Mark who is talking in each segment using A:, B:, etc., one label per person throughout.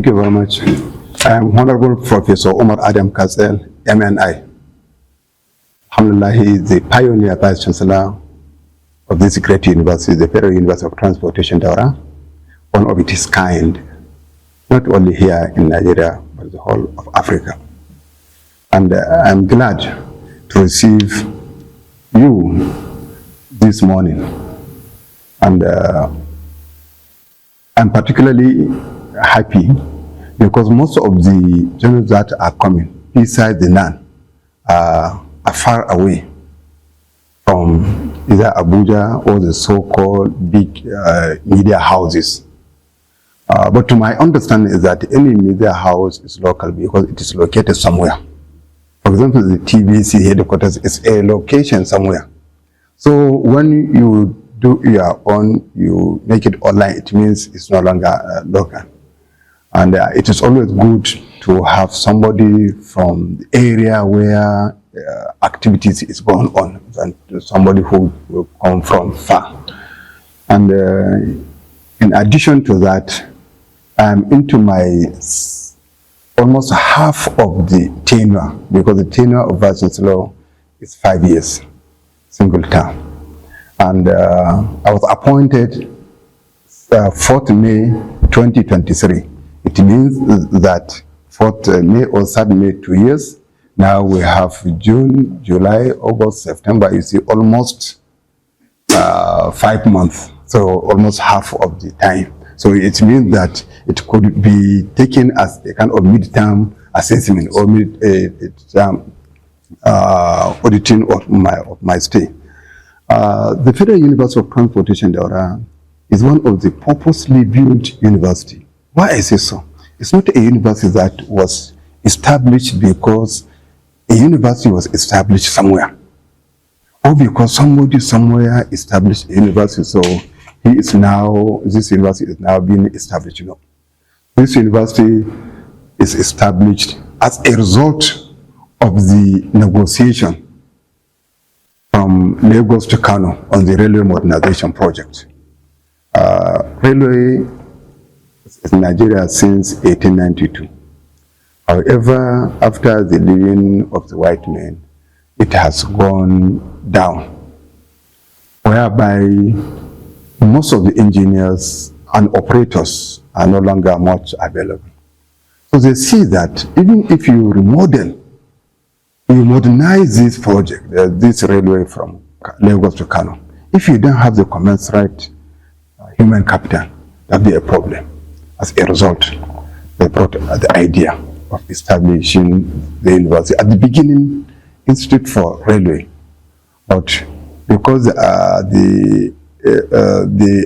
A: Thank you very much. I am Honorable Professor Omar Adam Katsayal, MNI. Alhamdulillah, he is the pioneer Vice Chancellor of this great university, the Federal University of Transportation, DAURA, one of its kind, not only here in Nigeria, but the whole of Africa. And I'm glad to receive you this morning. And I'm particularly happy because most of the journals that are coming beside the NAN are far away from either Abuja or the so-called big media houses. But to my understanding is that any media house is local because it is located somewhere. For example, the TVC headquarters is a location somewhere. So when you do your own, you make it online, it means it's no longer local. And it is always good to have somebody from the area where activities is going on than somebody who will come from far. And in addition to that, I'm into my almost half of the tenure, because the tenure of Vice Chancellor is 5 years, single term. And I was appointed 4th May 2023. It means that 4th May or 3rd May, 2 years. Now we have June, July, August, September. You see, almost 5 months. So almost half of the time. So it means that it could be taken as a kind of mid-term assessment or mid-term auditing of my stay. The Federal University of Transportation, DAURA, is one of the purposely built university. Why I say so? It's not a university that was established because a university was established somewhere, or because somebody somewhere established a university, so this university is now being established. You know, this university is established as a result of the negotiation from Lagos to Kano on the railway modernization project. Railway is in Nigeria since 1892. However, after the leaving of the white men, it has gone down, whereby most of the engineers and operators are no longer much available. So they see that even if you modernize this project, this railway from Lagos to Kano, if you don't have the commensurate human capital, that'll be a problem. As a result, they brought the idea of establishing the university. At the beginning, Institute for Railway, but because the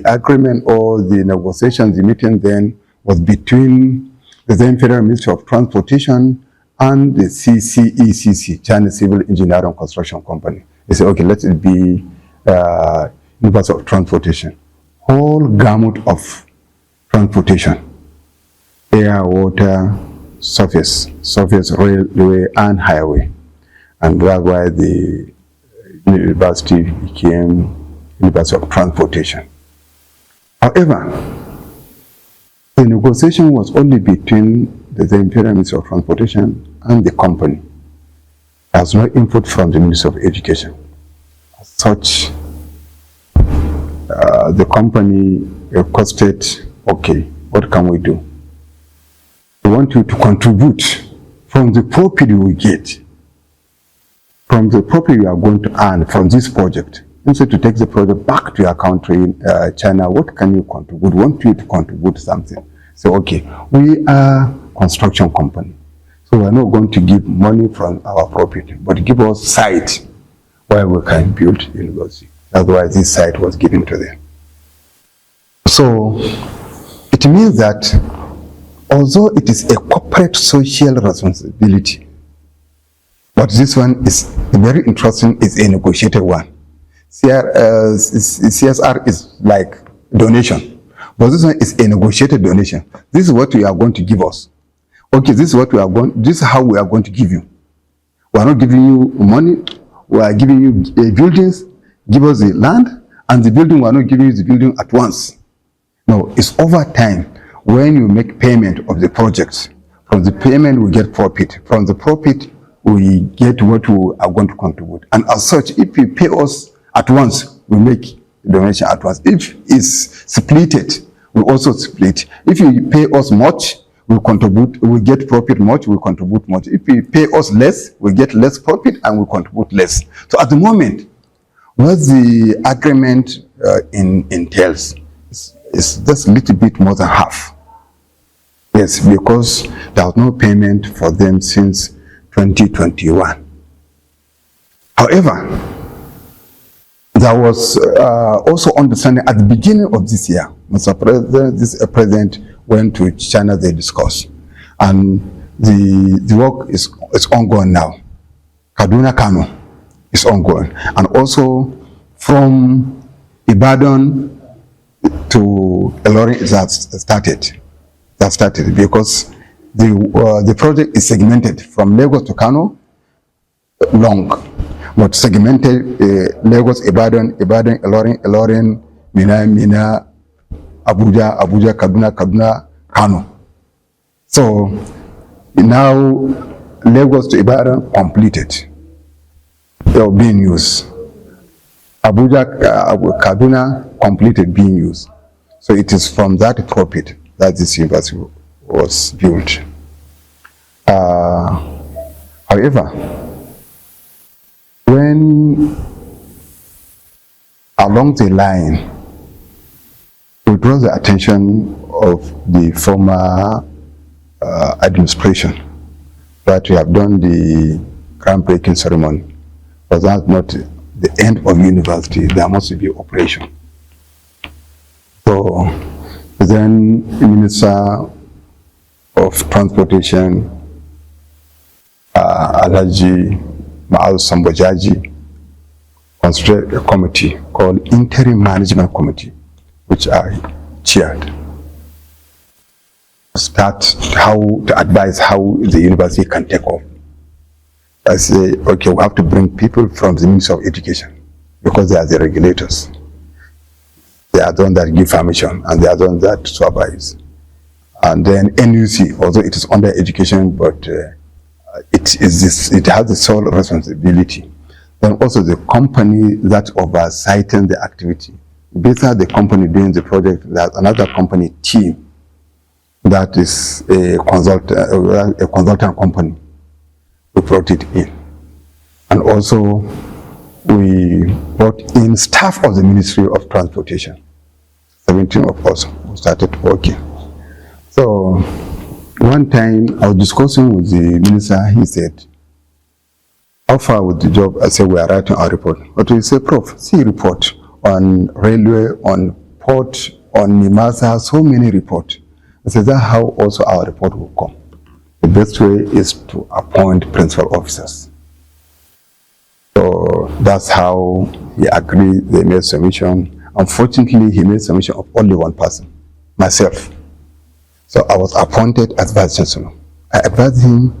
A: agreement or the negotiations, the meeting then was between the then Federal Ministry of Transportation and the CCECC, China Civil Engineering Construction Company. They said, okay, let it be University of Transportation. Whole gamut of transportation, air, water, surface, railway, and highway. And that's why the university became University of Transportation. However, the negotiation was only between the Imperial Ministry of Transportation and the company. There was no input from the Ministry of Education. As such, the company requested, okay, what can we do? We want you to contribute from the profit we get, from the profit you are going to earn from this project. Instead to take the project back to your country, China, what can you contribute? We want you to contribute something. So, okay, we are a construction company. So we are not going to give money from our profit, but give us site where we can build university. That's why this site was given to them. So it means that although it is a corporate social responsibility, but this one is very interesting, it's a negotiated one. CSR is like donation, but this one is a negotiated donation. This is what you are going to give us. Okay, this is how we are going to give you. We are not giving you money, we are giving you buildings, give us the land, and the building, we are not giving you the building at once. No, it's over time. when you make payment of the project, from the payment we get profit. From the profit, we get what we are going to contribute. And as such, if you pay us at once, we make donation at once. If it's splitted, we also split. If you pay us much, we contribute, we get profit much, we contribute much. If you pay us less, we get less profit and we contribute less. So at the moment, what the agreement entails is just a little bit more than half. Yes, because there was no payment for them since 2021. However, there was also understanding at the beginning of this year. Mr. President went to China, they discussed, and the work is ongoing now. Kaduna Kano is ongoing, and also from Ibadan to Ilorin that started because the project is segmented from Lagos to Kano, long, but segmented Lagos, Ibadan, Ilorin, Mina, Abuja, Kaduna, Kano. So now Lagos to Ibadan completed. They are being used. Abuja, Kaduna completed being used. So it is from that profit that this university was built. However, when along the line, we draw the attention of the former administration that we have done the groundbreaking ceremony, but that's not the end of university. There must be operation. So then the Minister of Transportation, Alaji Ma'al Sambojaji, constituted a committee called Interim Management Committee, which I chaired. Start how to advise how the university can take off. I say, okay, we have to bring people from the Ministry of Education because they are the regulators. They are the ones that give permission and they are the ones that supervise. And then NUC, although it is under education, but it has the sole responsibility. Then also the company that oversights the activity. Besides the company doing the project, there's another company team that is a consultant company. We brought it in. And also we brought in staff of the Ministry of Transportation. 17 of us who started working. So one time I was discussing with the minister, he said, how far with the job? I said, we are writing our report. But he said, Prof, see report on railway, on port, on Nimasa, so many reports. I said, that's how also our report will come. The best way is to appoint principal officers. So that's how he agreed, they made submission. Unfortunately, he made submission of only one person, myself. So I was appointed as Vice Chancellor. I advised him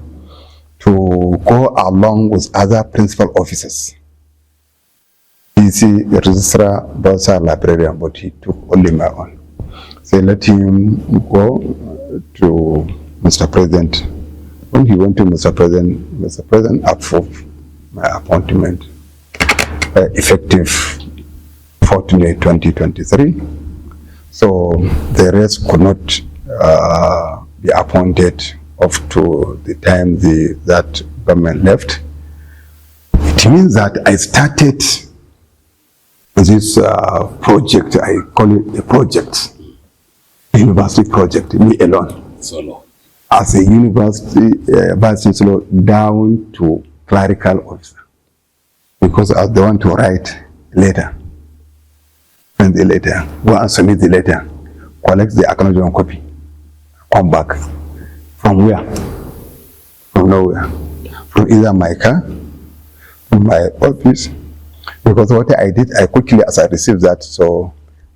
A: to go along with other principal officers. PC, registrar, bursar, librarian, but he took only my own. So let him go to Mr. President. When he went to Mr. President approved my appointment effective 4th May 2023. So the rest could not be appointed up to the time that government left. It means that I started this project, I call it a project, a university project, me alone. Solo. As a university vice chancellor down to clerical officer. Because I was the one to write letter. Send the letter, go and submit the letter, collect the acknowledgement copy, come back. From where? From nowhere. From either my car, from my office. Because what I did, I quickly, as I received that, so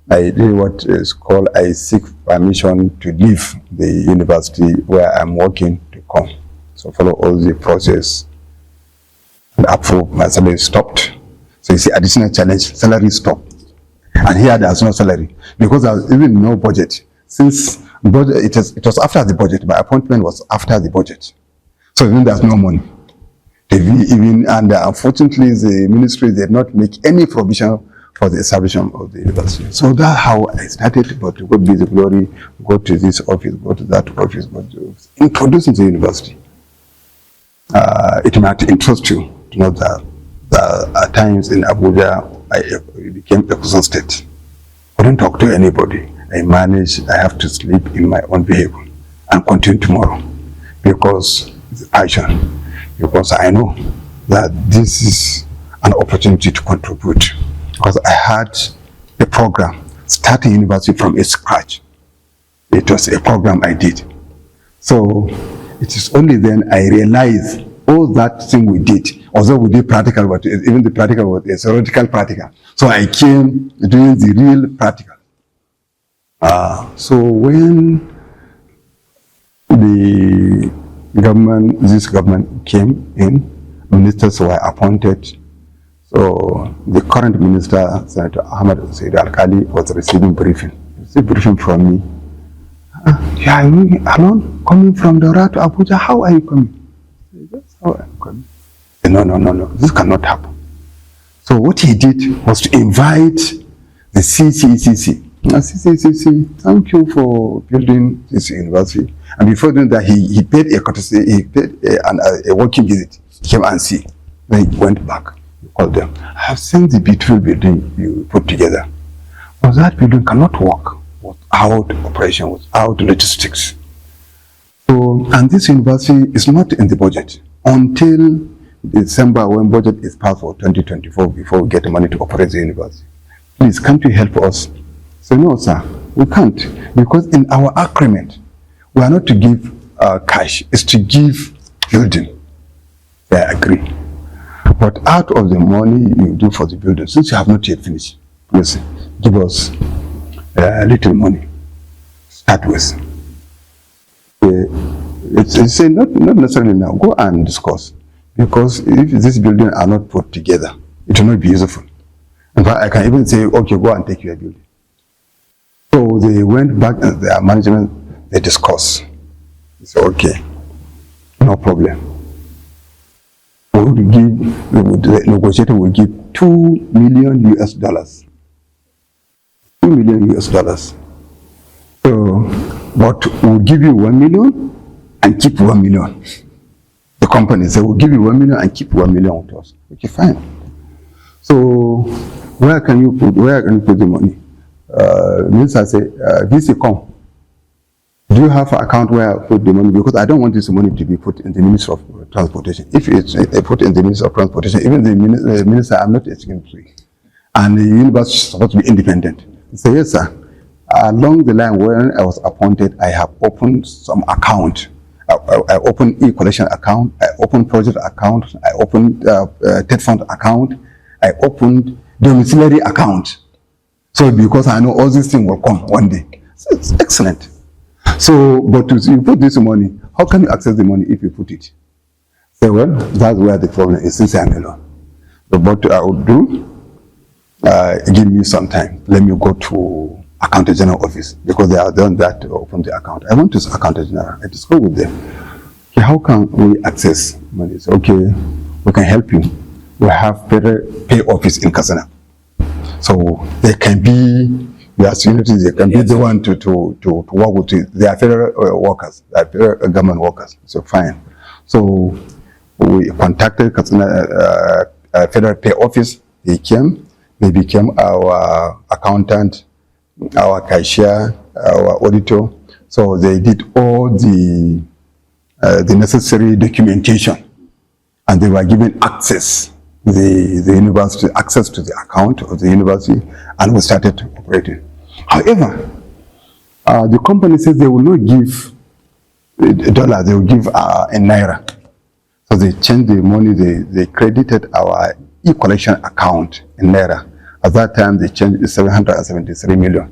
A: I did what is called, I seek permission to leave the university where I'm working to come. So follow all the process and approve, my salary stopped. So you see, additional challenge, salary stopped. And here there's no salary because there's even no budget. Since But it was after the budget. My appointment was after the budget. So even there's no money. And unfortunately, the ministry did not make any provision for the establishment of the university. So that's how I started, but God be the glory, go to this office, go to that office, go to introducing the university. It might interest you to know that at times in Abuja, I became exhausted. I couldn't talk to anybody. I have to sleep in my own vehicle and continue tomorrow because it's passion. Because I know that this is an opportunity to contribute. Because I had a program, starting university from scratch. It was a program I did. So it is only then I realized all that thing we did, although we did practical, but even the practical was a theoretical practical. So I came doing the real practical. So when this government came in, ministers were appointed. So the current minister, Senator Ahmad Said Al-Kali, was receiving briefing. He received briefing from me. Yeah, are you alone? Coming from DAURA to Abuja? How are you coming? That's how I'm coming. No. This cannot happen. So what he did was to invite the CCCC. Now, CCCC, thank you for building this university. And before doing that, he paid a courtesy, he paid a working visit. He came and see. Then he went back. He called them. I have seen the beautiful building you put together. But that building cannot work without operation, without logistics. So, and this university is not in the budget until December, when budget is passed for 2024, before we get the money to operate the university. Please, can't you help us? So no, sir, we can't, because in our agreement, we are not to give cash, it's to give building. They agree. But out of the money you do for the building, since you have not yet finished, please give us a little money. Start with. It's not necessarily now. Go and discuss. Because if this building are not put together, it will not be useful. In fact, I can even say, okay, go and take your building. So they went back and their management, they discussed. They said, okay, no problem. The negotiator will give $2 million US. $2 million US. So, but we'll give you 1 million and keep 1 million. The company said, we'll give you 1 million and keep 1 million with us. Okay, fine. So, where can you put the money? Minister said, VC, come. Do you have an account where I put the money? Because I don't want this money to be put in the Ministry of Transportation. If it's put in the Ministry of Transportation, even the minister, I'm not asking to. And the university is supposed to be independent. He said, yes, sir. Along the line, when I was appointed, I have opened some account. I opened e-collection account, I opened project account, I opened TED fund account, I opened domiciliary account. So because I know all these things will come one day. So it's excellent. So, but you put this money, how can you access the money if you put it? Say, well, that's where the problem is, since I'm alone. So what I would do, give me some time. Let me go to Accountant General office, because they are done that to open the account. I went to Accountant General, I discussed with them. Okay, how can we access money? So, okay, we can help you. We have better pay office in Katsina. So they can be, as unity, they can be the one to work with it. They are federal workers, they are federal government workers. So fine. So we contacted Katsina Federal Pay Office. They came. They became our accountant, our cashier, our auditor. So they did all the necessary documentation, and they were given access, the university access to the account of the university, and we started operating. However, the company says they will not give $1, they will give in Naira. So they changed the money, they credited our e-collection account in Naira. At that time, they changed it 773 million.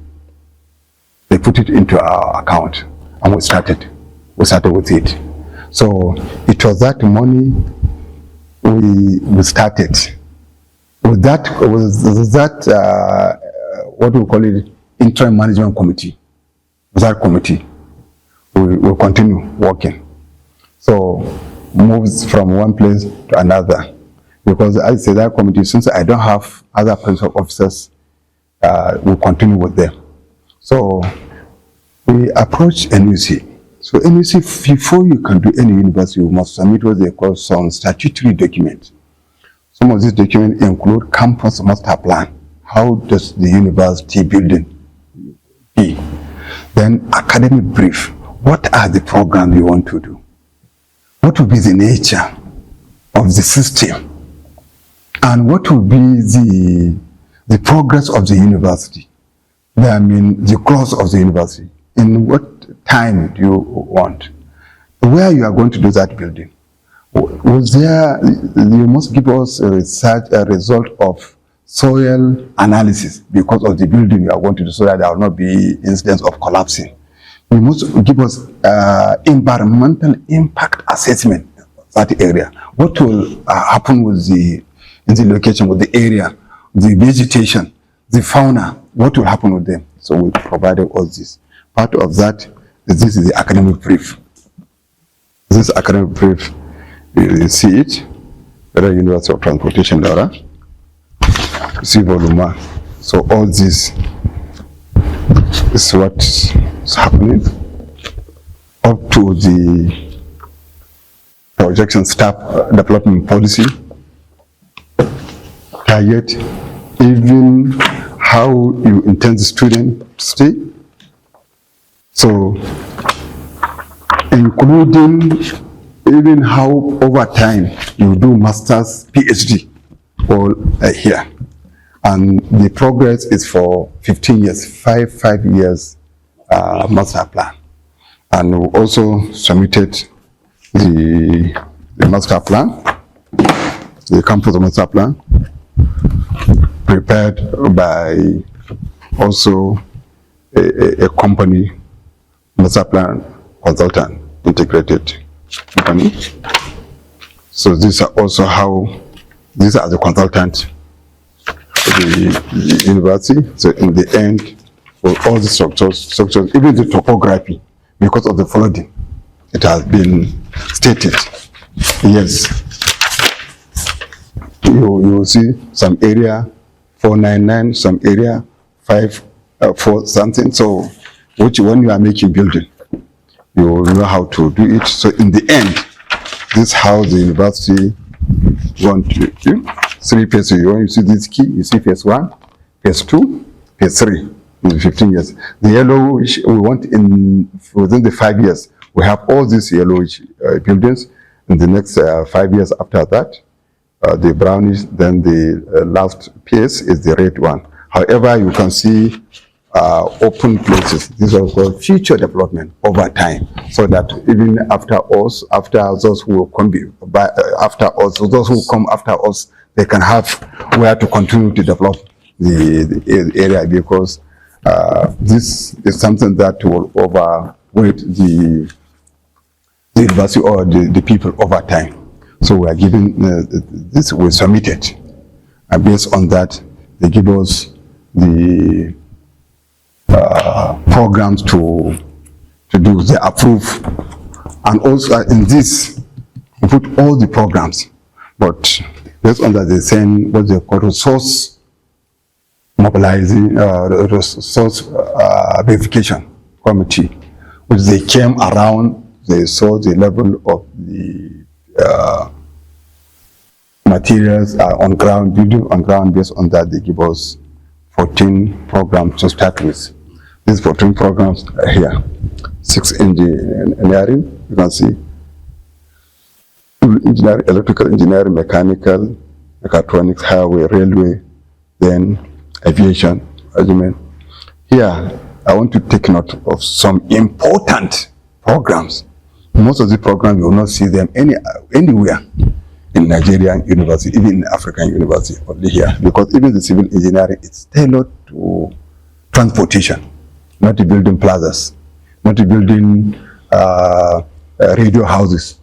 A: They put it into our account, and we started with it. So it was that money we started. With that, what do we call it, interim management committee. With that committee, will continue working. So moves from one place to another. Because as I say, that committee, since I don't have other principal officers, we'll continue with them. So we approach NUC. So NUC, before you can do any university, you must submit what they call some statutory documents. Some of these documents include campus master plan. How does the university building be? Then academic brief. What are the programs you want to do? What will be the nature of the system? And what will be the progress of the university? I mean, the course of the university. In what time do you want? Where you are going to do that building? Was there, you must give us a result of soil analysis because of the building you are going to do, so that there will not be incidents of collapsing. You must give us environmental impact assessment of that area. What will happen with the location, with the area, the vegetation, the fauna, what will happen with them? So we provided all this. Part of that, this is the academic brief. This academic brief, you see it, Federal University of Transportation, DAURA. You see volume 1. So all this is what's happening up to the projection staff development policy, target, even how you intend the student to stay. So, including even how over time you do master's, PhD, all here. And the progress is for 15 years, five years master plan. And we also submitted the master plan, the campus master plan, prepared by also a company, master plan consultant, integrated company. So these are also how, these are the consultants for the university. So in the end, for all the structures, even the topography, because of the flooding, it has been stated. Yes, you will see some area 499, some area 5 4 something. So which when you are making building, you will know how to do it. So in the end, this is how the university want to do. 3 phases. You see this key, you see phase 1, phase 2, phase 3 in 15 years. The yellowish we want within the 5 years. We have all these yellowish buildings. In the next 5 years after that, the brownish, then the last phase is the red one. However, you can see open places. These are called future development over time, so that even after us, after those who will come after us, those who come after us, they can have where to continue to develop the area, because this is something that will overweight the university or the people over time. So we are giving this, we submit it, and based on that, they give us the programs to do, they approve. And also in this, we put all the programs, but based on that, they send what they call resource mobilizing, resource verification committee, which they came around, they saw the level of the materials on ground, building on ground. Based on that, they give us 14 programs to start with. These 14 programs are here. 6 engineering, you can see. Engineering, electrical engineering, mechanical, mechatronics, highway, railway, then aviation, management. Here, I want to take note of some important programs. Most of the programs, you will not see them anywhere in Nigerian university, even in African university, only here. Because even the civil engineering, it's tailored to transportation, not to building plazas, not to building radio houses.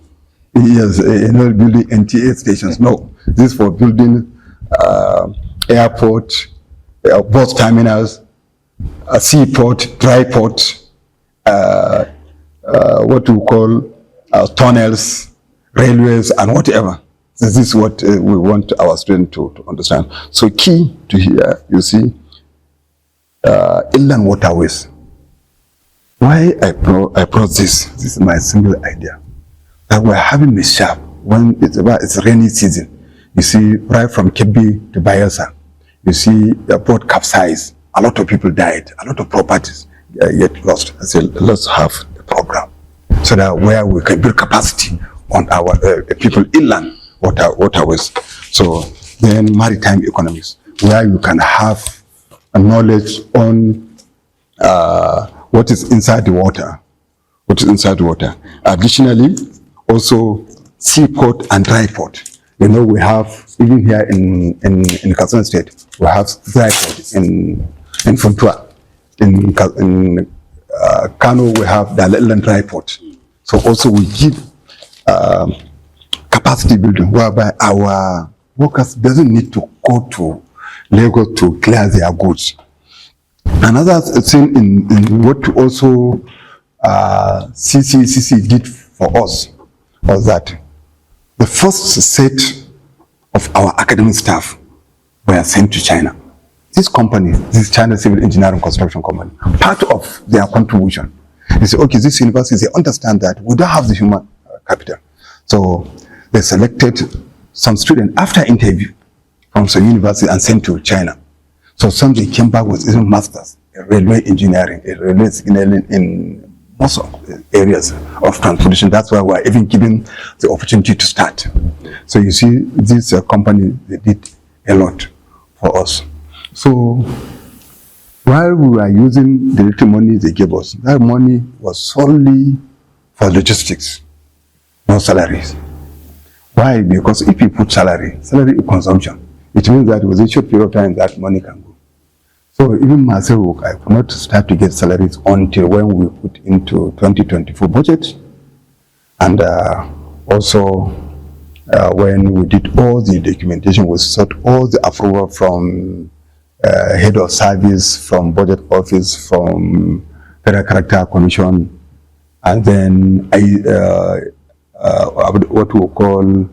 A: Yes, not building NTA stations. No, this is for building airport, bus terminals, seaport, dry port, what we call tunnels, railways, and whatever. This is what we want our students to understand. So key to here, you see, inland waterways. Why I brought this is my single idea. That we're having mishap when it's rainy season. You see, right from Kebbi to Bayelsa, you see the boat capsized. A lot of people died. A lot of properties get lost. I said, let's have a program so that where we can build capacity on our people inland waterways. So then maritime economies, where you can have a knowledge on what is inside the water. Additionally, also seaport and dry port. You know, we have, even here in Katsina State, we have dry port in Funtua. In Kano, we have the Inland Dry Port. So also we give capacity building, whereby our workers doesn't need to go to Lagos to clear their goods. Another thing in what also CC did for us was that the first set of our academic staff were sent to China. This company, this China Civil Engineering Construction Company, part of their contribution is, okay, this university, they understand that we don't have the human capital. So they selected some students after interview from some university and sent to China. So some they came back with even masters in railway engineering, railway signaling in most of areas of transportation. That's why we're even given the opportunity to start. So you see, this company, they did a lot for us. So while we were using the little money they gave us, that money was solely for logistics, no salaries. Why? Because if you put salary is consumption. It means that within a short period of time that money can go. So even myself, I could not start to get salaries until when we put into 2024 budget, and also when we did all the documentation, we sought all the approval from head of service, from budget office, from Federal Character Commission, and then what we call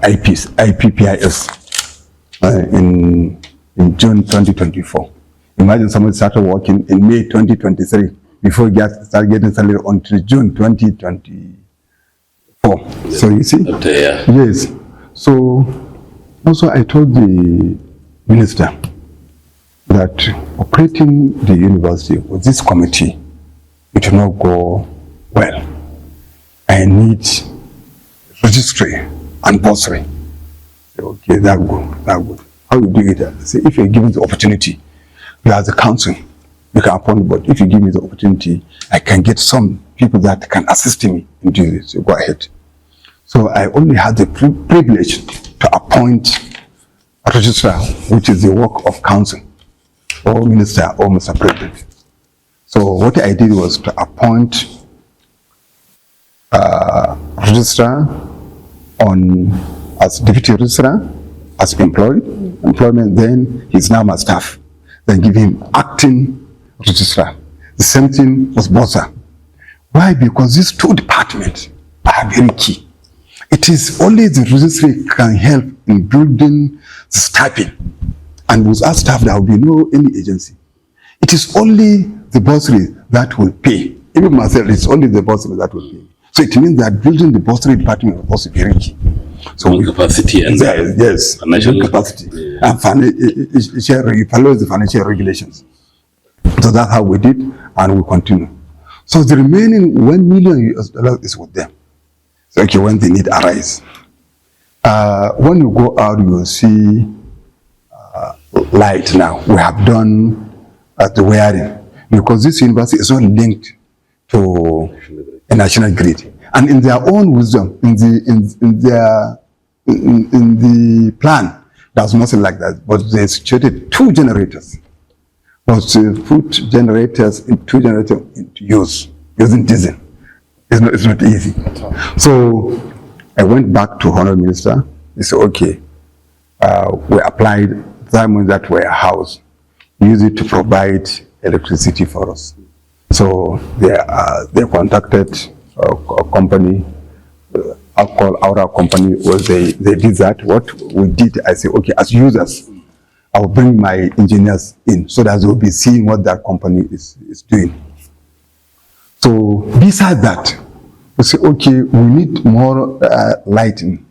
A: IPPIS in June 2024. Imagine somebody started working in May 2023 before he started getting salary until June 2024. Yeah. So you see? Yeah. Yes. So also I told the minister that operating the university with this committee, it will not go well. I need registry and bursary. Okay, that's good. How you do it? Say, if you give me the opportunity, you as a council, you can appoint, but if you give me the opportunity, I can get some people that can assist me in doing this. So go ahead. So I only had the privilege to appoint a registrar, which is the work of council, or minister, or Mr. President. So what I did was to appoint a registrar as deputy registrar, as employment, then he's now my staff. Then give him acting registrar. The same thing was Bosa. Why? Because these two departments are very key. It is only the registry can help in building the staffing. And without staff, there will be no any agency. It is only the bursary that will pay. Even myself, it's only the bursary that will pay. So it means that building the bursary department is also very key. So
B: capacity and
A: yes, financial capacity, yeah. And you follow the financial regulations. So that's how we did, and we continue. So the remaining $1 million is with them. So okay, when the need arise, when you go out, you will see light. Now we have done the wiring, because this university is not linked to a national grid. And in their own wisdom, in the plan, there's nothing like that. But they situated 2 generators. But to put generators into use, using diesel, it's not easy. So I went back to Honorable Minister. He said, okay, we applied diamonds that were housed, use it to provide electricity for us. So they contacted a company, I'll call our company, was they did that. What we did, I say, okay, as users, I'll bring my engineers in so that they'll be seeing what that company is doing. So besides that, we say, okay, we need more lighting.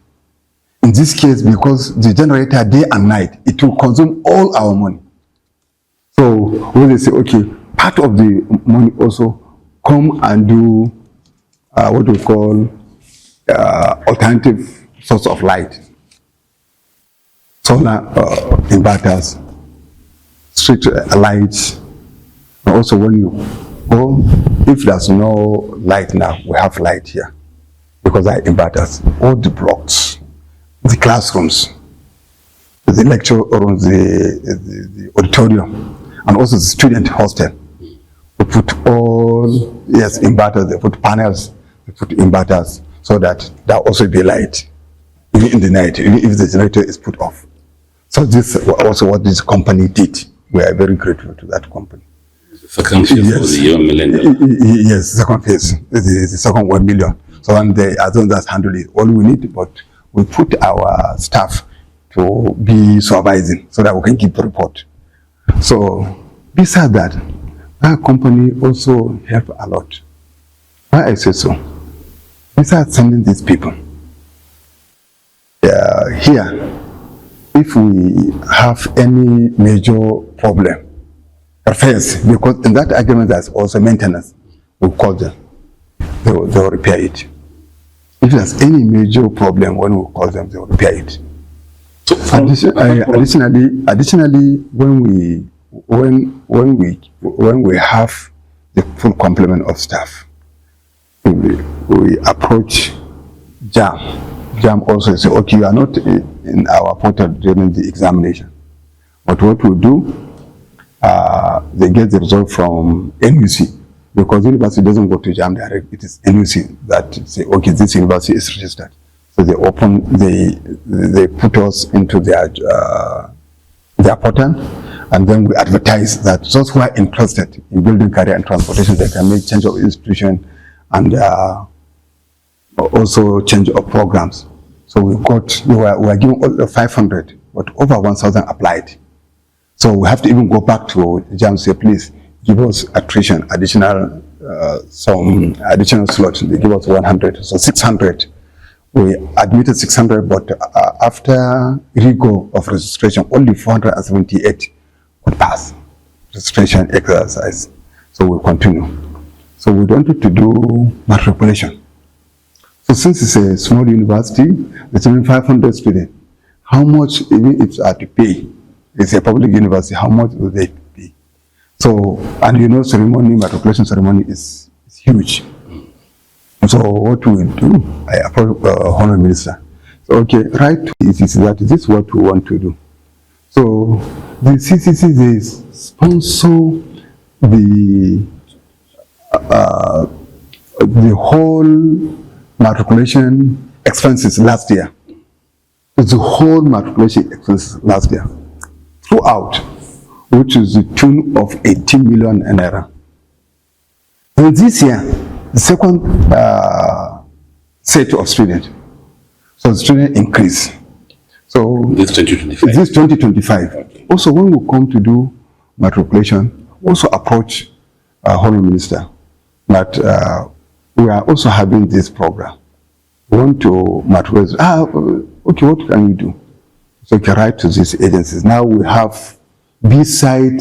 A: In this case, because the generator day and night, it will consume all our money. So when they say, okay, part of the money also come and do what we call alternative source of light. Solar inverters, street lights, and also when you go, if there's no light now, we have light here because there are inverters. All the blocks, the classrooms, the lecture rooms, the auditorium, and also the student hostel. We put all, yes, inverters, they put panels, they put inverters so that there also be light even in the night, even if the generator is put off. So this is also what this company did. We are very grateful to that company.
B: Second phase, yes. For the $1 million.
A: Yes, second phase, the second 1 million. So when they are those that handle it, all we need, but we put our staff to be supervising so that we can keep the report. So besides that, our company also helped a lot. Why I say so? Besides sending these people, here, if we have any major problem, first, because in that agreement there's also maintenance, we call them, they'll repair it. If there's any major problem, when we call them, they'll repair it. So additionally, when we have the full complement of staff, we approach JAM. JAM also say, okay, you are not in our portal during the examination. But what we do, they get the result from NUC, because the university doesn't go to JAM direct, it is NUC that say, okay, this university is registered. So they they put us into their portal, and then we advertise that those who are interested in building career and transportation, they can make change of institution and also change of programs. So we were given all the 500, but over 1,000 applied. So we have to even go back to JAM and say, please give us attrition, additional some additional slots. They give us 100, so 600. We admitted 600, but after rigor of registration, only 478 could pass registration exercise. So we continue. So we wanted to do matriculation. So since it's a small university, it's only 500 students. How much, even if to pay, it's a public university, how much will they pay? So, and you know, matriculation ceremony is huge. So what we do, I approach Honorable Minister. So okay, right to CCC, that this is what we want to do. So the CCC, they sponsor the whole matriculation expenses last year. The whole matriculation expenses last year throughout, which is the tune of 18 million naira. And this year, the second set of students, so the student increase. So
B: this 2025.
A: This 2025. Okay. Also, when we come to do matriculation, also approach Honorable Minister that we are also having this program. We want to matriculate. Okay, what can we do? So you can write to these agencies. Now we have beside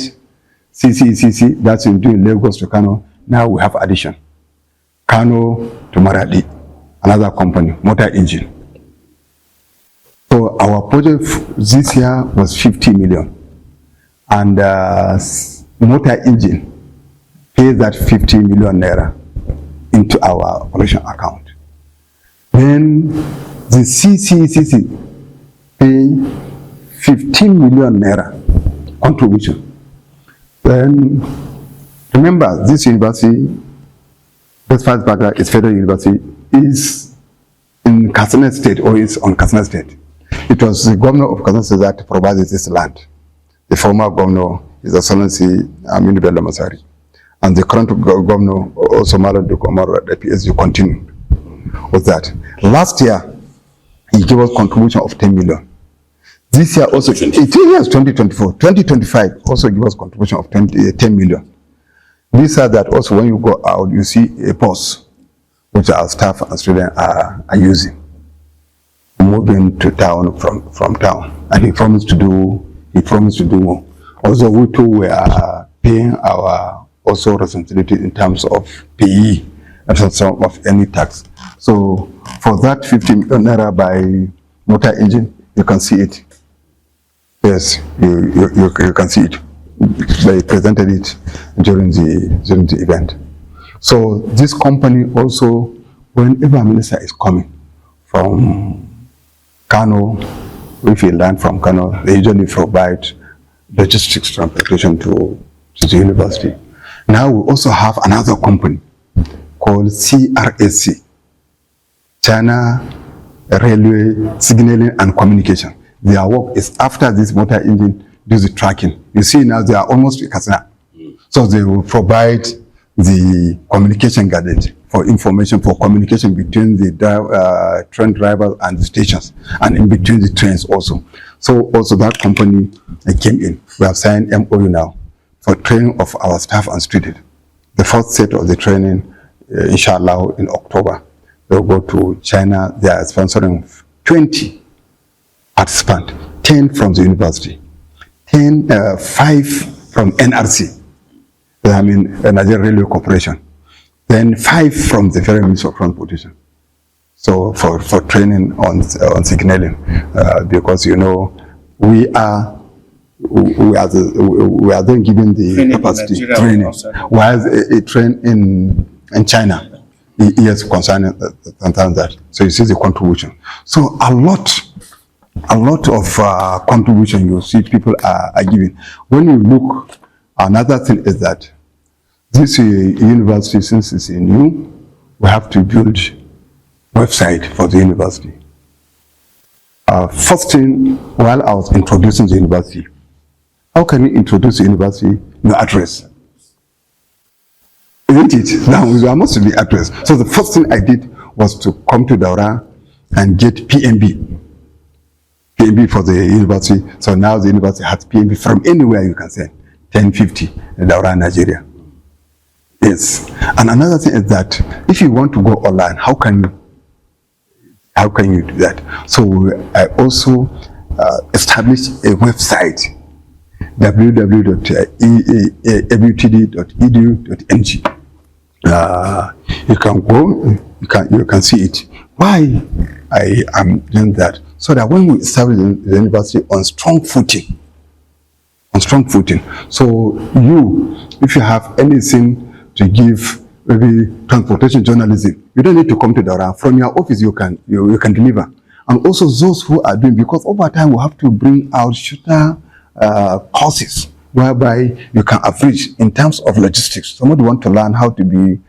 A: CCECC, that's in doing Lagos to Kano. Now we have addition. Kano to Maradi, another company, motor engine. So our project this year was 50 million. And motor engine pays that 50 million naira into our operation account. Then the CCECC pay 15 million naira contribution. Then remember, this university, this first background is Federal University, is in Katsina State, or is on Katsina State. It was the governor of Katsina State that provided this land. The former governor, His Excellency Aminu Bello Masari. and the current governor also Malam Dukomaro at the PSG continued with that. Last year, he gave us contribution of 10 million. This year also, 2024, 2025 also give us contribution of 10 million. These are that also when you go out, you see a bus which our staff and students are using, moving to town from town, and he promised to do more. Also, we too were paying our also responsibility in terms of PE and some of any tax. So for that 50 million naira by motor engine, you can see it. Yes, you can see it. They presented it during the event. So this company also, whenever a minister is coming from Kano, if you land from Kano, they usually provide logistics transportation to the university. Now we also have another company called CRSC, China Railway Signaling and Communication. Their work is after this motor engine does the tracking. You see now they are almost Katsina. So they will provide the communication gadget for information, for communication between the train drivers and the stations, and in between the trains also. So also that company came in. We have signed MOU now for training of our staff and students. The first set of the training, inshallah, in October, they'll go to China. They are sponsoring 20 participants, 10 from the university, 5 from NRC, I mean Nigerian Railway Corporation, then 5 from the Federal Ministry of Transportation. So for training on signaling, because you know we are then given the capacity training, while a train in China is concerning that. So you see the contribution. So a lot of contribution you see people are giving. When you look, another thing is that this university, since it's new, we have to build website for the university. First thing, while I was introducing the university, how can you introduce the university? No address. Isn't it? Now there must be address. So the first thing I did was to come to DAURA and get PMB for the university. So now the university has PMB from anywhere you can send, 1050 in DAURA, Nigeria. Yes. And another thing is that if you want to go online, how can you do that? So I also established a website, www.ebutd.edu.ng. You can go, you can see it. Why I am doing that? So that when we establish the university on strong footing, so if you have anything to give, maybe transportation journalism, you don't need to come to DAURA. From your office you can deliver. And also those who are doing, because over time we have to bring out shorter courses whereby you can average in terms of logistics. Somebody want to learn how to be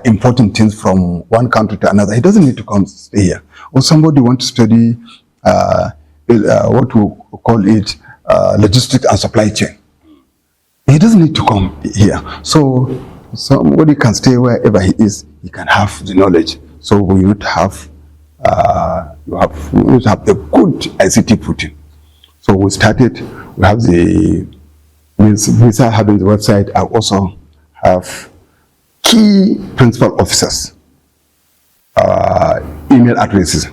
A: importing things from one country to another. He doesn't need to come stay here. Or somebody want to study what we call it logistics and supply chain. He doesn't need to come here. So somebody can stay wherever he is. He can have the knowledge. So we need to have the good ICT footing. So we started. We have besides having the website, I also have key principal officers email addresses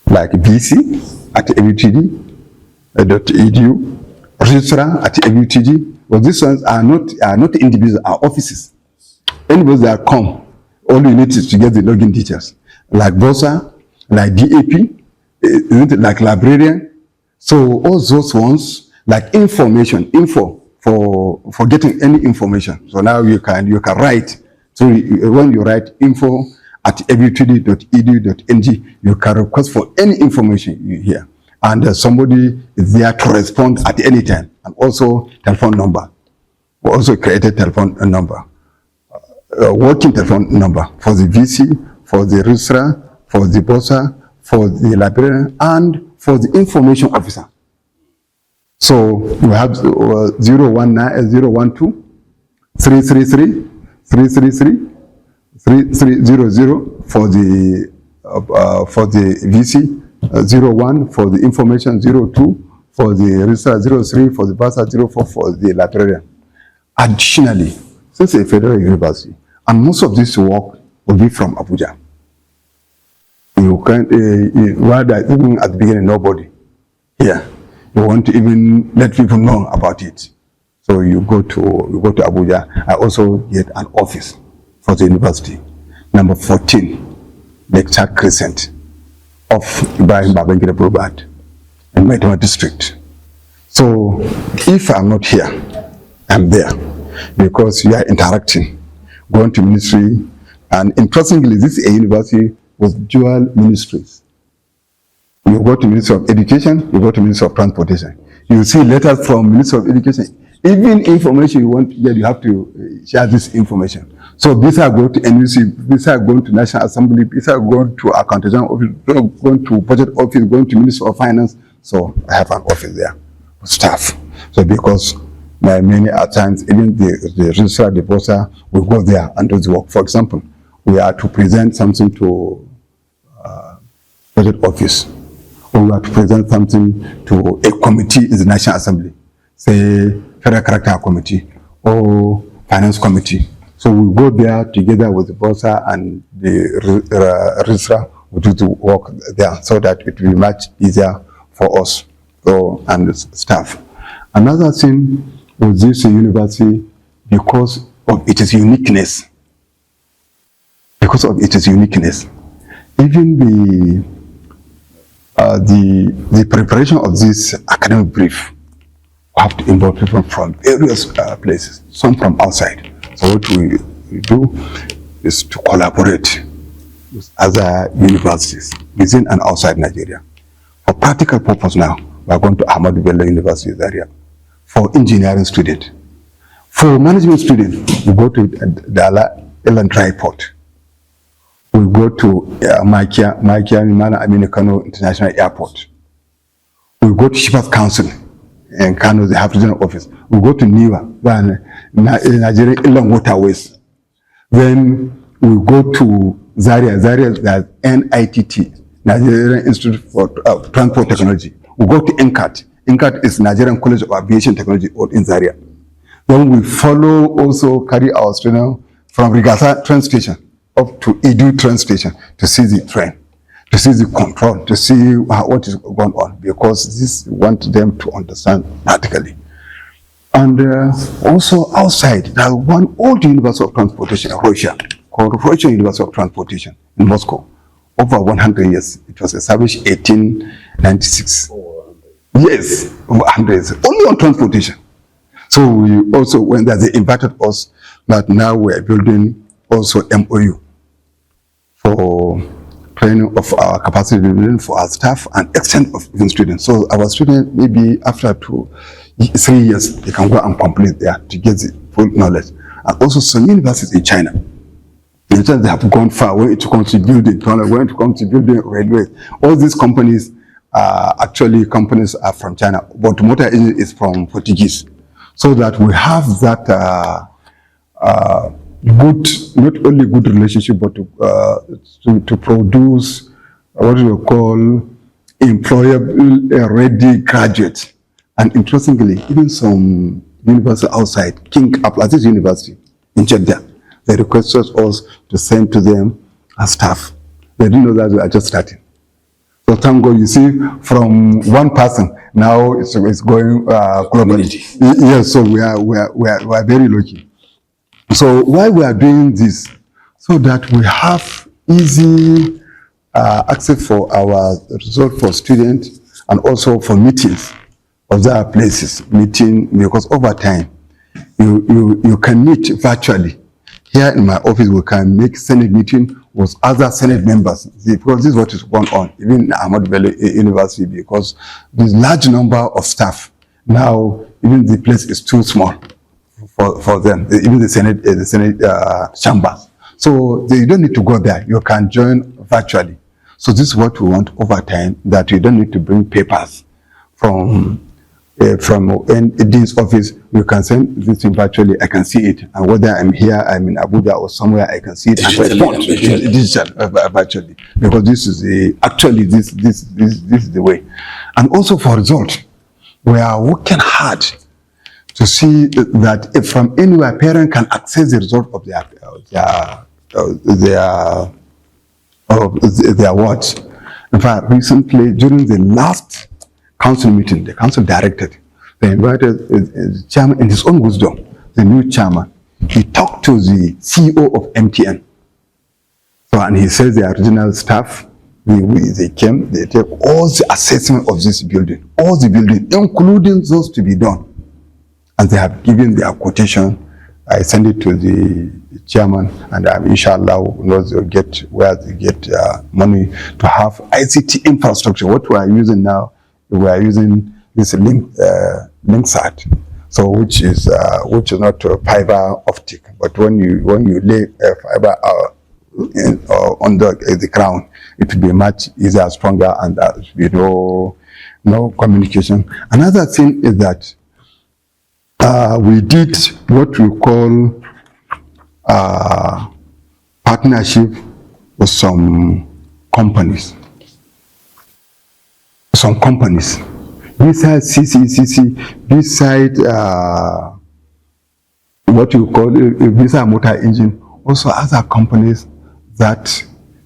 A: like bc@ebutd.edu, registrar@ebutd. But these ones are not individuals, are offices. Anybody that come, all you need is to get the login details, like BOSA, like DAP, like librarian. So all those ones, like info for getting any information. So now you can write. So when you write info@ebutd.edu.ng, you can request for any information you hear, and somebody is there to respond at any time. And also telephone number. We also created telephone number, working telephone number for the VC, for the registrar, for the BOSA, for the librarian, and for the information officer. So we have 012 333 333 3300 for the VC, 01 for the information, 02 for the research, 03 for the bursar, 04 for the librarian. Additionally, since it's a federal university, and most of this work will be from Abuja. You can't, even at the beginning, nobody here. You want to even let people know about it. So you go to Abuja. I also get an office for the university. Number 14, Lecture Crescent of Ibrahim Babangida Boulevard in Maitama district. So if I'm not here, I'm there because we are interacting, going to ministry, and interestingly, this is a university with dual ministries. You go to Ministry of Education, you go to Ministry of Transportation. You see letters from Ministry of Education. Even information you want to get, you have to share this information. So these are going to NUC, these are going to National Assembly, these are going to Accountant Office, going to Budget Office, going to Ministry of Finance. So I have an office there with staff. So because many at times, even the registrar, the bursar, will go there and do the work. For example, we are to present something to Budget Office, or we are to present something to a committee in the National Assembly, say Federal Character Committee or Finance Committee. So we go there together with the bursar and the registrar. We do the work there so that it will be much easier for us and the staff. Another thing with this university, because of its uniqueness, even the preparation of this academic brief have to involve people from various places, some from outside. So what we do is to collaborate with other universities within and outside Nigeria. For practical purpose now, we are going to Ahmadu Bello University Zaria. For engineering student. For management student, we go to the Island Dry Port. We go to Makia Mimana Aminu Kano International Airport. We go to Shippers Council in Kano, they have regional office. We go to NIWA, Nigerian Inland Waterways. Then we go to Zaria, that's NITT, Nigerian Institute for Transport Technology. We go to NCAT. NCAT is Nigerian College of Aviation Technology in Zaria. Then we follow, also carry our students from Rigasa train station up to Edu train station to see the train, to see the control, to see what is going on, because this we want them to understand practically. And also outside, there's one old University of Transportation in Russia, called Russian University of Transportation in Moscow. Over 100 years. It was established 1896. Yes, over 100 years. Only on transportation. So we also, when they invited us, that now we're building also MOU for training of our capacity building for our staff and extent of even students. So our students, maybe after 3 years, they can go and complete there to get the full knowledge. And also some universities in China. In China, they have gone far when it comes to building, when it comes to building railways. All these companies actually companies are from China, but motor engine is from Portuguese. So that we have that good, not only good relationship, but to produce what we call employable ready graduates. And interestingly, even some university outside, King Abdulaziz University in Jeddah, they requested us to send to them as staff. They didn't know that we are just starting. So thank God, you see, from one person, now it's going globally. Yes, so we are very lucky. So why we are doing this? So that we have easy access for our result for students and also for meetings of their places. Because over time, you can meet virtually. Here in my office, we can make Senate meeting with other Senate members, because this is what is going on, even in Ahmadu Bello University, because there's large number of staff. Now, even the place is too small for them, even the Senate chamber. So you don't need to go there. You can join virtually. So this is what we want over time, that you don't need to bring papers from Dean's office you can send this thing virtually, I can see it. And whether I'm here, I'm in Abuja or somewhere, I can see it and respond virtually. Because this is this is the way. And also for result, we are working hard to see that if from anywhere parent can access the result of their words. In fact, recently during the last council meeting, the council directed, they invited the chairman in his own wisdom, the new chairman. He talked to the CEO of MTN. So, and he says the original staff, they came, they take all the assessment of this building, all the building, including those to be done. And they have given their quotation. I send it to the chairman, and inshallah, they'll get where they get money to have ICT infrastructure. What we are using now, we are using this link-sat, so which is not fiber optic, but when you lay fiber on the ground, it will be much easier, stronger, and there will be no communication. Another thing is that we did what we call partnership with some companies. Beside CCCC, beside what you call beside motor engine, also other companies that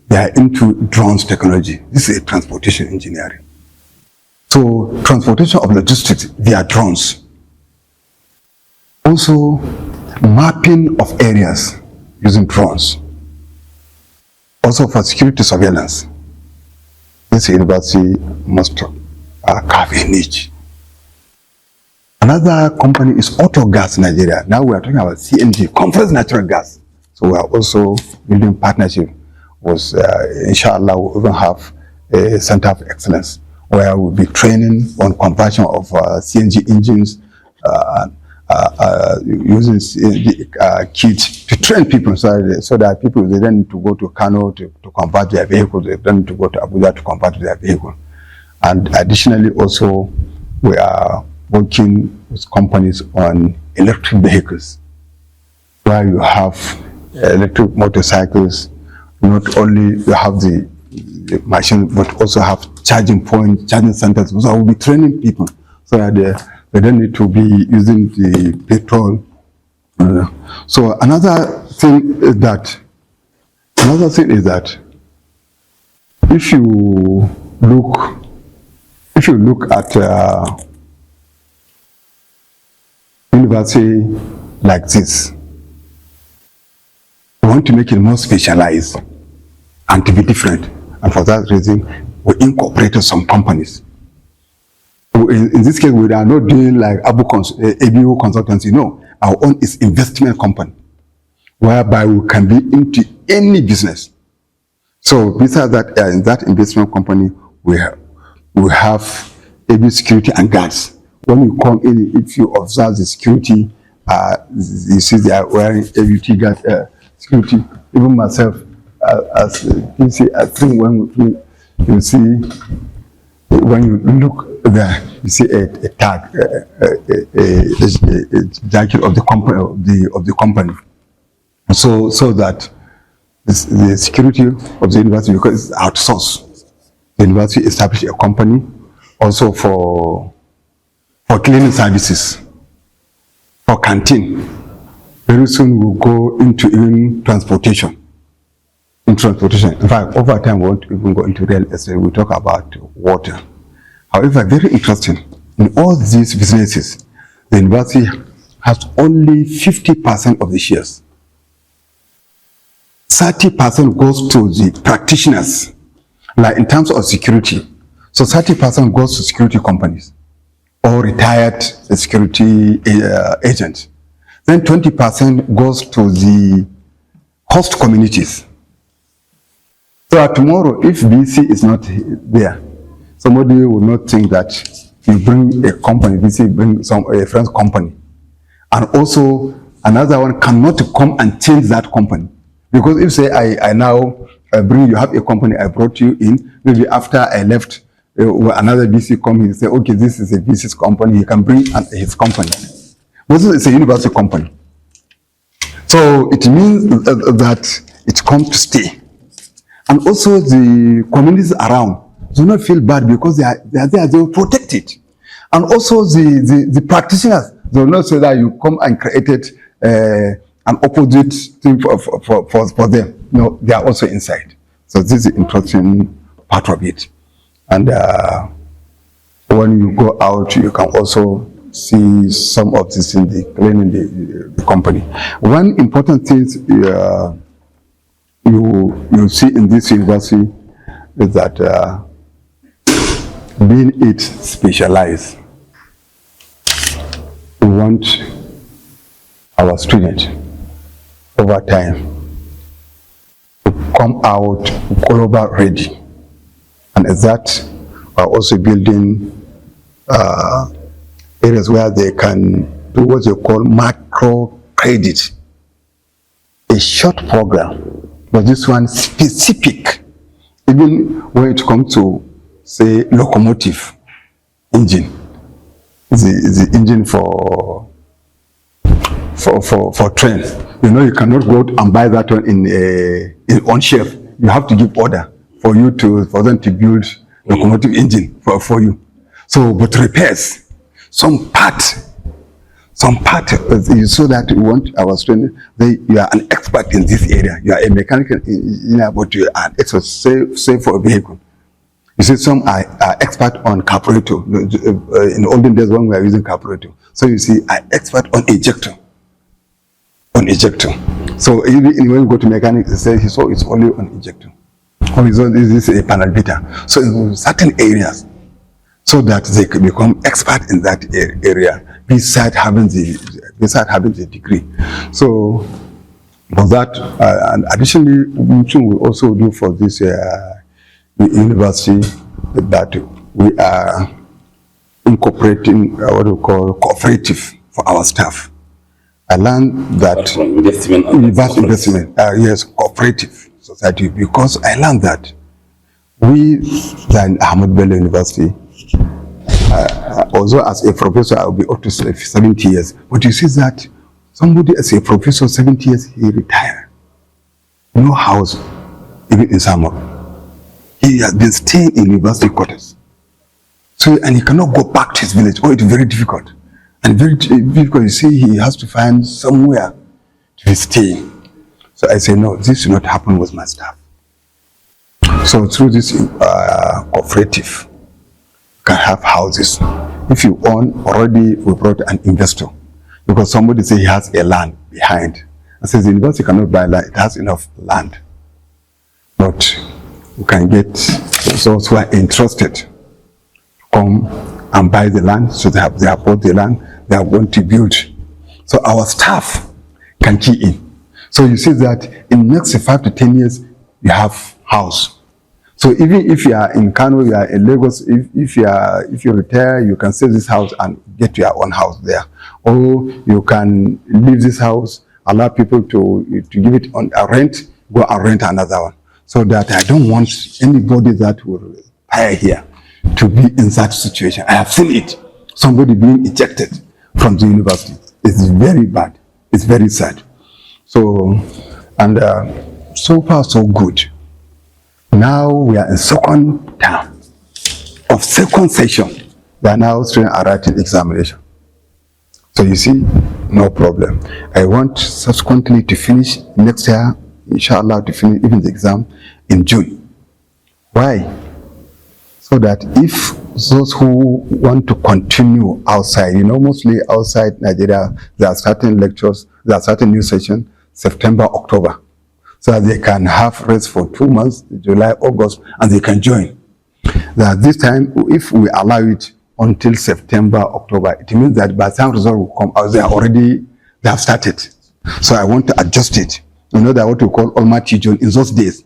A: they are into drones technology. This is a transportation engineering. So transportation of logistics via drones. Also mapping of areas using drones. Also for security surveillance. This university must carve a niche. Another company is Autogas Nigeria. Now we are talking about CNG, compressed natural gas. So we are also building partnership with, inshallah, we even have a center of excellence where we'll be training on conversion of CNG engines, using the kits to train people so that people, they don't need to go to Kano to convert their vehicles, they don't need to go to Abuja to convert their vehicle. And additionally also, we are working with companies on electric vehicles, where you have electric motorcycles. Not only you have the machine, but also have charging points, charging centers. So I will be training people so that they don't need to be using the petrol. So another thing is that if you look at university like this, we want to make it more specialized and to be different. And for that reason, we incorporated some companies. In this case, we are not doing like ABU consultancy. No, our own is investment company, whereby we can be into any business. So besides that, in that investment company, we have ABU security and guards. When you come in, if you observe the security, you see they are wearing ABU guard security. Even myself, as you see, I think when you see, when you look there, you see a tag, a jacket of the company, so that the security of the university, because it's outsourced, the university established a company also for cleaning services, for canteen. Very soon we'll go into even transportation. In fact, over time we won't even go into real estate. We talk about water. However, very interesting, in all these businesses, the university has only 50% of the shares. 30% goes to the practitioners, like in terms of security. So 30% goes to security companies or retired security agents. Then 20% goes to the host communities. So tomorrow, if BC is not there, somebody will not think that you bring a company, BC bring a friend's company. And also, another one cannot come and change that company. Because if say I now bring, you have a company, I brought you in, maybe after I left, another BC come, he say, okay, this is a BC's company, he can bring his company. Also, it's a university company. So it means that it comes to stay. And also the communities around do not feel bad because they are there, they will protect it. And also the practitioners, they will not say that you come and created an opposite thing for them. No, they are also inside. So this is the interesting part of it. And when you go out, you can also see some of this in the company. One important thing you see in this university is that being it specialized, we want our students over time to come out global ready, and as that are also building areas where they can do what they call macro credit, a short program, but this one specific, even when it comes to, say, locomotive engine, the engine for train. You know, you cannot go and buy that one in on shelf. You have to give order for them to build locomotive engine for you. So, but repairs, some part, so that we want our students, you are an expert in this area. You are a mechanical engineer, but you are an expert, say for a vehicle. You see, some are expert on carburetor. In olden days when we were using carburetor. So you see, are expert on ejector. So even when you go to mechanics, they say it's only on ejector. Or this is a panel beater. So in certain areas, so that they can become expert in that area, besides having the degree. So for that, and additionally, we also do for this university that we are incorporating what we call cooperative for our staff. I learned that investment, yes, cooperative society, because I learned that we in Ahmad Bello University, although as a professor I will be up to 70 years, but you see that somebody as a professor 70 years, he retired, no house, even in summer. He has been staying in university quarters. So, and he cannot go back to his village. Oh, it's very difficult. And very difficult, you see, he has to find somewhere to be staying. So I say, no, this should not happen with my staff. So through this cooperative, you can have houses. If you own, already we brought an investor. Because somebody say he has a land behind. I says the university cannot buy land, it has enough land. But we can get those who are interested to come and buy the land. So they have bought the land, they are going to build. So our staff can key in. So you see that in the next 5 to 10 years, you have house. So even if you are in Kano, you are in Lagos, if you retire, you can sell this house and get your own house there. Or you can leave this house, allow people to give it on a rent, go and rent another one. So that I don't want anybody that will hire here to be in such situation. I have seen it. Somebody being ejected from the university. It's very bad. It's very sad. So, and so far so good. Now we are in second term of second session. They are now students are writing examination. So you see, no problem. I want subsequently to finish next year, inshallah, to finish even the exam in June. Why? So that if those who want to continue outside, you know, mostly outside Nigeria, there are certain lectures, there are certain new sessions, September, October. So that they can have rest for 2 months, July, August, and they can join. That this time, if we allow it until September, October, it means that by the time results will come out, they have started. So I want to adjust it. You know that what we call Almighty June in those days.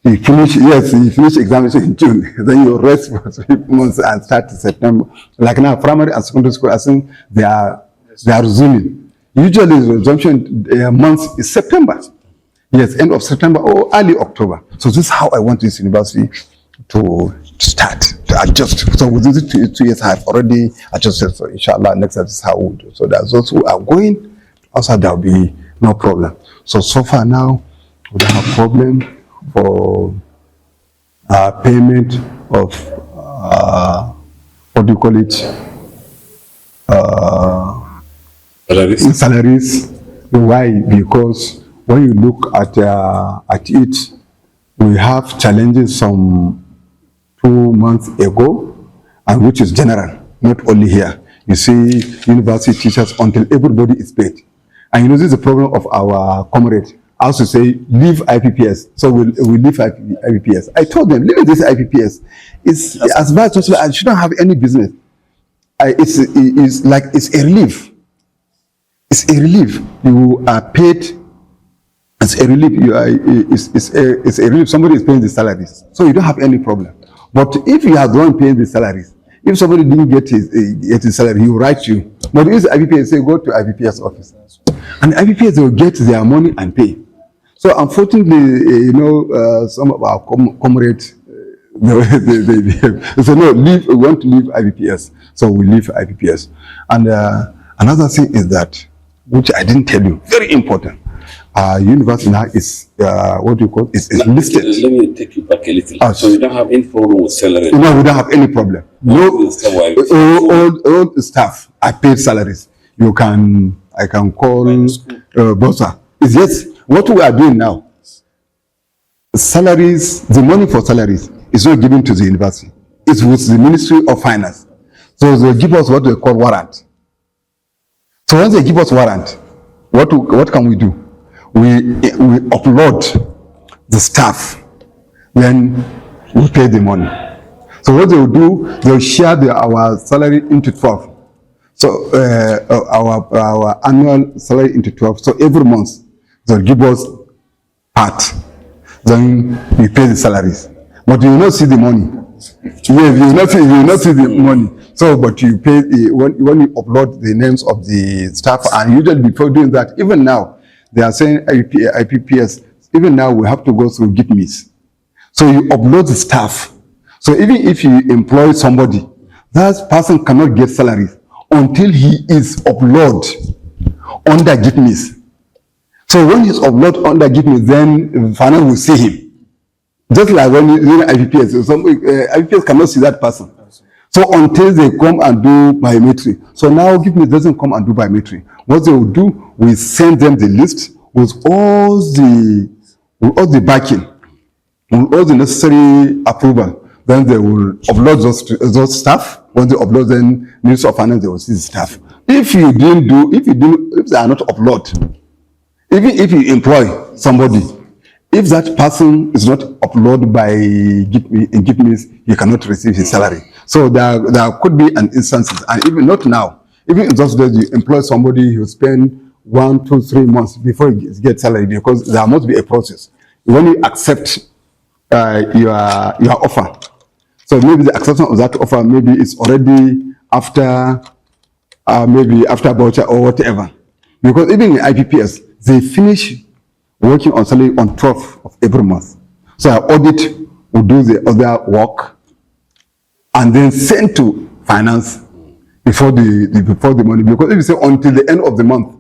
A: You finish examination in June, then you rest for 3 months and start in September. Like now, primary and secondary school, I think they are resuming. Usually the resumption month is September. Yes, end of September or early October. So this is how I want this university to start. to adjust. So within the 2 years, I've already adjusted. So inshallah, next time is how we do. So that those who are going outside, there will be no problem. So far now, we don't have problem for payment of what do you call it? Salaries. Why? Because when you look at it, we have challenges some 2 months ago, and which is general, not only here. You see, university teachers until everybody is paid. And this is the problem of our comrade. I also say, leave IPPS. So we leave IPPS. I told them, leave this IPPS. It's as bad as possible. I shouldn't have any business. It's like, it's a relief. It's a relief. You are paid. It's a relief. It's a relief. Somebody is paying the salaries. So you don't have any problem. But if you are the one paying the salaries, if somebody didn't get his salary, he will write you. But if the IPPS say, go to IPPS office. And IPPS, they will get their money and pay. So unfortunately, some of our comrades, they say, no, leave, we want to leave IPPS. So we leave IPPS. And another thing is that, which I didn't tell you, very important. University now is, what do you call it? It's listed.
B: Let me take you back a little. So you don't have any problem with salary?
A: No, we don't have any problem. No, all staff are paid salaries. I can call Bossa. It's just what we are doing now. Salaries, the money for salaries is not given to the university. It's with the Ministry of Finance. So they give us what they call warrant. So once they give us warrant, what can we do? We upload the staff, then we pay the money. So what they will do, they'll share our salary into 12. So our annual salary into 12. So every month they'll give us part. Then we pay the salaries. But you will not see the money. Yeah, you will not see the money. So, but you pay when you upload the names of the staff, and usually before doing that, even now, they are saying IPPS, even now we have to go through GitMe's. So you upload the staff. So even if you employ somebody, that person cannot get salaries until he is uploaded under GitMe's. So when he's uploaded under GitMe's, then finance will see him. Just like when you IPPS, IPPS cannot see that person. So until they come and do biometry. So now GitMe's doesn't come and do biometry. What they will do, we send them the list with all the backing, with all the necessary approval. Then they will upload those staff. When they upload, then Ministry of Finance, they will see the staff. If they are not uploaded, even if you employ somebody, if that person is not uploaded by GitMe's, you cannot receive his salary. So there could be an instances, and even not now, even in those days, you employ somebody, you spend 1, 2, 3 months before you get salary, because there must be a process. When you accept your offer, so maybe the acceptance of that offer, maybe it's already after voucher or whatever. Because even in IPPS, they finish working on salary on 12th of every month. So our audit will do the other work and then send to finance before the money. Because if you say until the end of the month,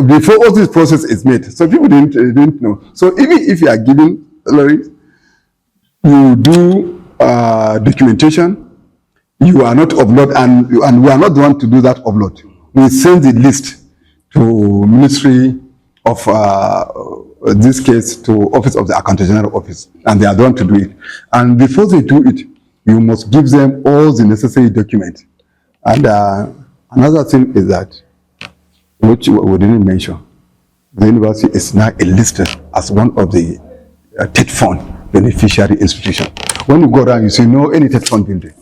A: before all this process is made, so people didn't know. So even if you are giving salaries, you do documentation, you are not upload, and we are not the one to do that upload. We send the list to Ministry of this case to Office of the Accountant General Office, and they are the one to do it. And before they do it, you must give them all the necessary documents. And another thing is that, which we didn't mention, the university is now enlisted as one of the TED fund beneficiary institution. When you go around, you see no any TED fund building.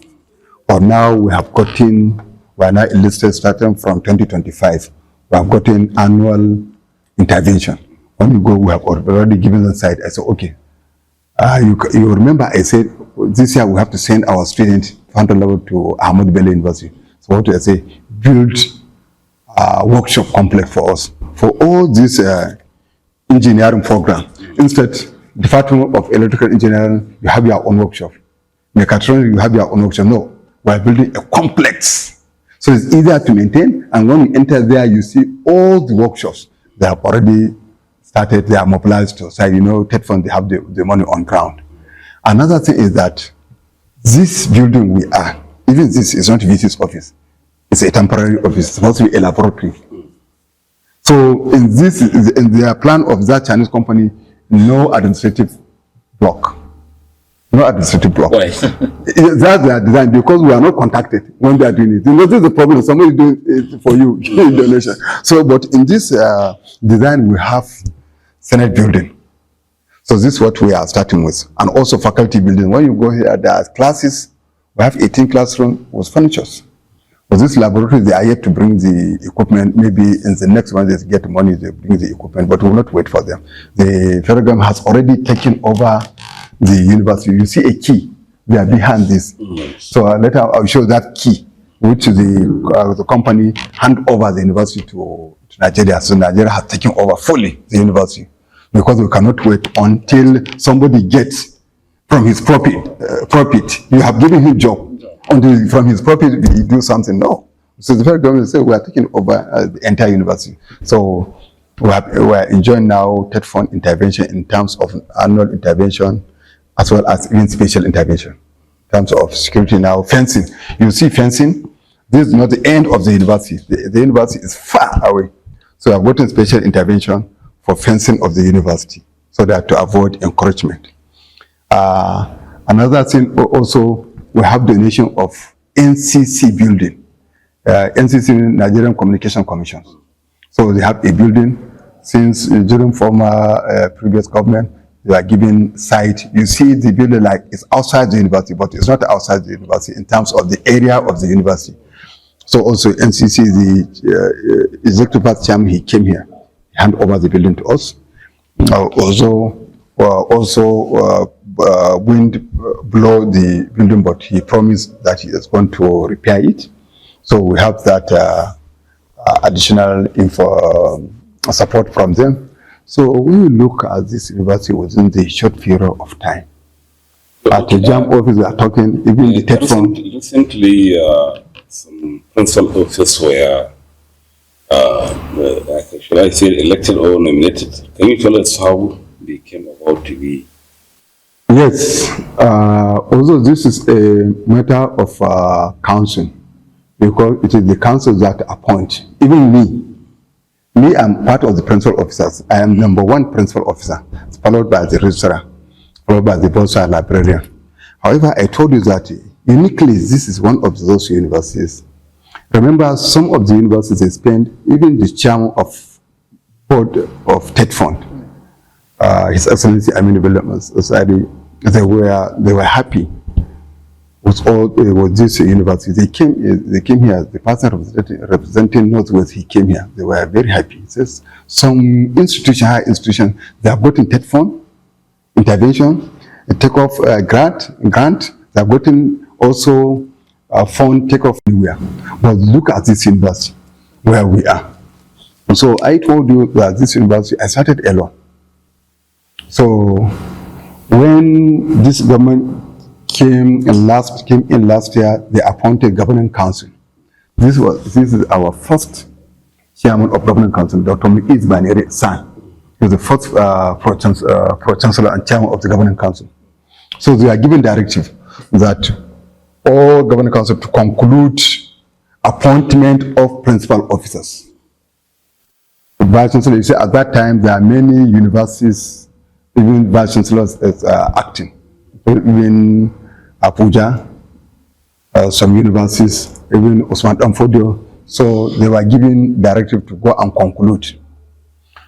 A: But now we are now enlisted starting from 2025. We have gotten annual intervention. When you go, we have already given the site. I said, okay. You remember I said this year we have to send our students fundamental level to Ahmad Bello University. So what do I say? Build a workshop complex for us for all this engineering program. Instead, Department of Electrical Engineering, you have your own workshop. Mechatronics, you have your own option. No, we are building a complex. So it's easier to maintain. And when you enter there, you see all the workshops. They have already started, they are mobilized to say, TED Fund, they have the money on ground. Another thing is that this building we are, even this is not VC's office. It's a temporary office. It's supposed to be a laboratory. So in their plan of that Chinese company, no administrative block. No administrative block.
B: Why?
A: That's their design, because we are not contacted when they are doing it. This is the problem. Somebody is doing it for you, donation. So, but in this design, we have Senate building. So this is what we are starting with. And also faculty building. When you go here, there are classes. We have 18 classrooms with furnitures. For this laboratory, they are yet to bring the equipment. Maybe in the next one, they get money, they bring the equipment, but we will not wait for them. The federal government has already taken over the university. You see a key, they are behind this. So later I'll show that key, which the company hand over the university to Nigeria. So Nigeria has taken over fully the university, because we cannot wait until somebody gets from his profit. You have given him job. Until from his profit he do something. No. So the federal government say we are taking over the entire university. So we are enjoying now TED Fund intervention in terms of annual intervention, as well as even special intervention. In terms of security now, fencing. You see fencing, this is not the end of the university. The university is far away. So we have gotten special intervention for fencing of the university, so that to avoid encroachment. Another thing also, we have donation of NCC building. NCC, Nigerian Communication Commissions. So they have a building. Since during former previous government, they are giving site. You see the building like it's outside the university, but it's not outside the university in terms of the area of the university. So also NCC, the executive vice chairman, he came here, hand over the building to us. Wind blow the building, but he promised that he is going to repair it. So we have that additional support from them. So when you look at this university within the short period of time, at the JAM office we are talking, even the TED Fund.
B: Recently, some principal officers were, should I say, elected or nominated. Can you tell us how they came about to be?
A: Yes, although this is a matter of council, because it is the council that appoint. Even me, I'm part of the principal officers. I am #1 principal officer, followed by the registrar, followed by the boursier librarian. However, I told you that uniquely, this is one of those universities. Remember, some of the universities, they spend, even the chairman of board of TED Fund, His Excellency Aminu Development Society, they were happy with this university. They came here. The person representing Northwest, he came here. They were very happy. It says some high institution, they have gotten TED Fund intervention, take off grant. They have gotten also fund take off anywhere. But look at this university where we are. So I told you that this university, I started alone. So when this government came in last year, they appointed governing council. This is our first chairman of governing council, Dr. Muiz Banere San. He was the first pro-chancellor and chairman of the governing council. So they are given directive that all governing council to conclude appointment of principal officers. The vice chancellor, you see, at that time there are many universities, even vice chancellors acting. Even Abuja, some universities, even Osman Danfodio. So they were given directive to go and conclude.